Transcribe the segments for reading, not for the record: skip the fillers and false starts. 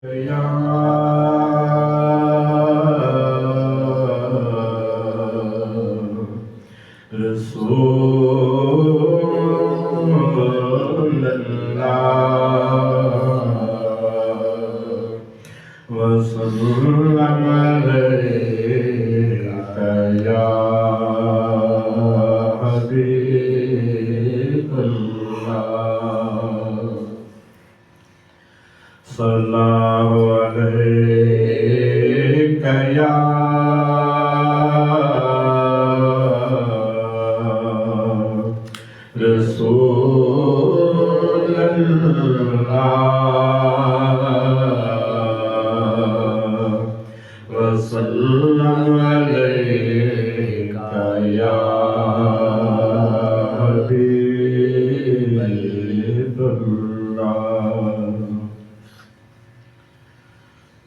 یا رسول اللہ وسلم علیک یا حبیب اللہ صلی اللہ علیک یا رسول اللہ وسلم علیک یا حبیب اللہ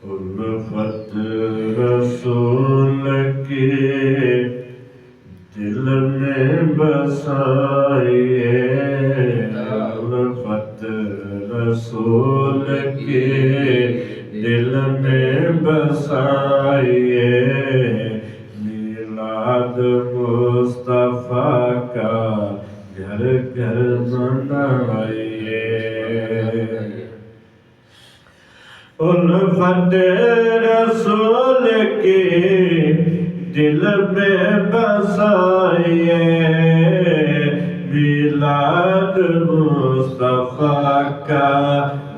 الفت رسول کے دل میں بسائیے الفت رسول کے دل میں بسائیے میلاد مصطفیٰ کا گھر گھر منائیے الفت رسول کے دل میں بسائیے میلاد مصطفیٰ کا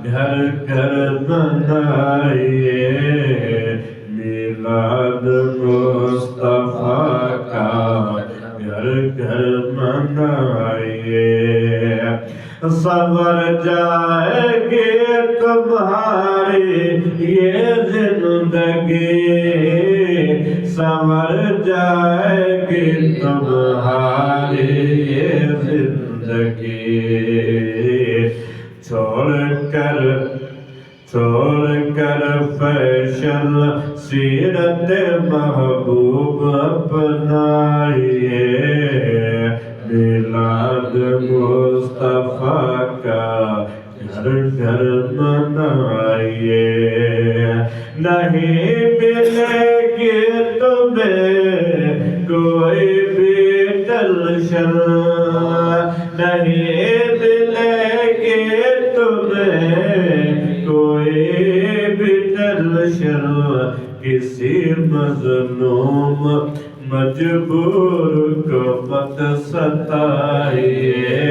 گھر گھر منائیے میلاد مصطفیٰ کا گھر گھر منائیے سنور جائے گی تمہاری یہ زندگی سنور جائے گی تمہاری یہ زندگی چھوڑ کر فیشن سیرت محبوب اپنائیے میلاد مصطفیٰ کا گھر گھر منائیے نہیں ملے گی تمہیں کوئی بھی ٹینشن نہیں ملے گی تمہیں کوئی بھی ٹینشن کسی مظلوم مجبور کو مت ستائیے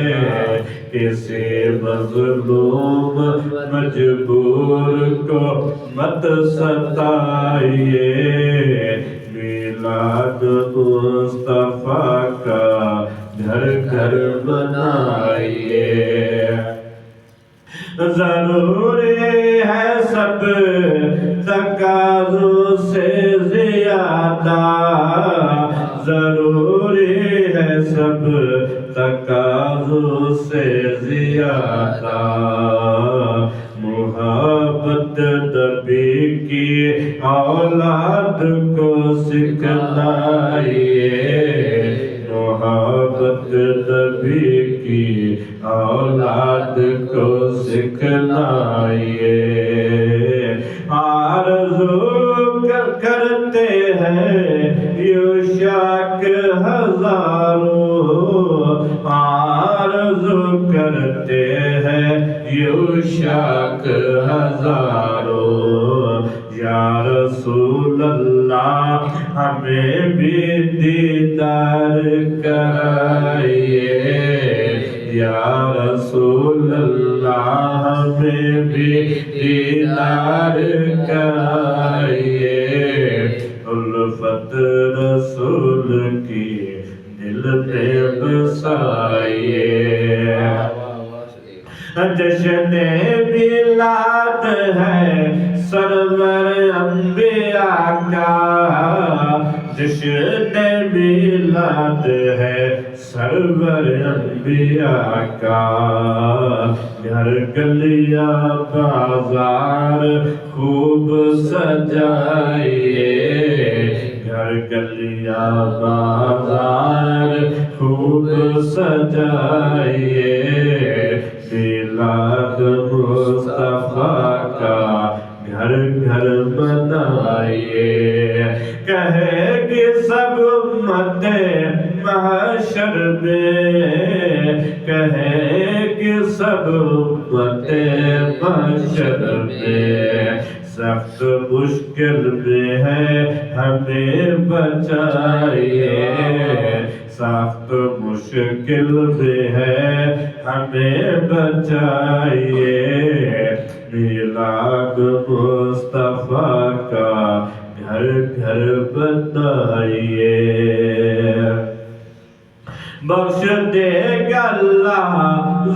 کسی مظلوم مجبور کو مت ستائیے میلاد مصطفیٰ کا گھر گھر منائیے ضروری ہے سب تقاضوں سے زیادہ ضروری ہے سب تقاضوں سے زیادہ محبت نبی کی اولاد کو سکھلائیے محبت نبی کی اولاد کو سکھلائیے آرزو کرتے ہیں یوشاک ہزاروں آرزو کرتے ہیں یوشاک ہزاروں یا رسول اللہ ہمیں بھی دیدار کرائیے یا رسول اللہ ہمیں بھی دیدار کرائیے الفت رسول کی دل میں بسائیے جشن میلاد ہے سرور انبیاء کا جشن میلاد ہے سرور انبیاء کا گھر گلیا بازار خوب سجائیے گھر گلیا بازار خوب سجائیے میلاد مصطفیٰ کا گھر گھر بنائیے کہے کہ سب امت محشر میں کہے کہ سب امت محشر میں سخت مشکل میں ہے ہمیں بچائیے سخت مشکل میں ہے ہمیں بچائیے میلاد مصطفیٰ کا گھر گھر بنائیے بخش دے گا اللہ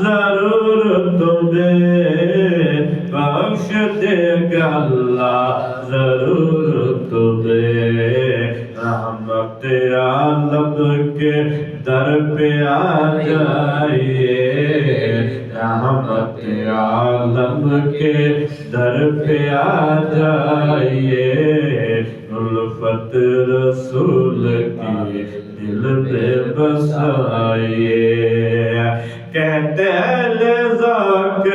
ضرور تمہیں بخش دے گا اللہ ضرور تمہیں رحمت عالم کے در پہ آ جائیے رحمت عالم کے در پہ آ جائیے الفت رسول کی دل میں بسائیے کہتے لذاک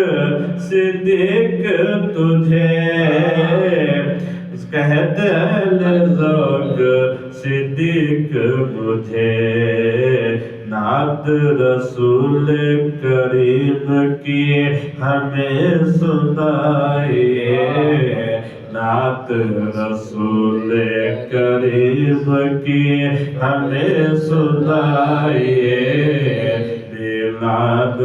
صدیق تجھے کہتے لذاک صدیق مجھے نعت رسول کریم کی ہمیں سنائیے نعت رسول کریم کی ہمیں سنائیے میلاد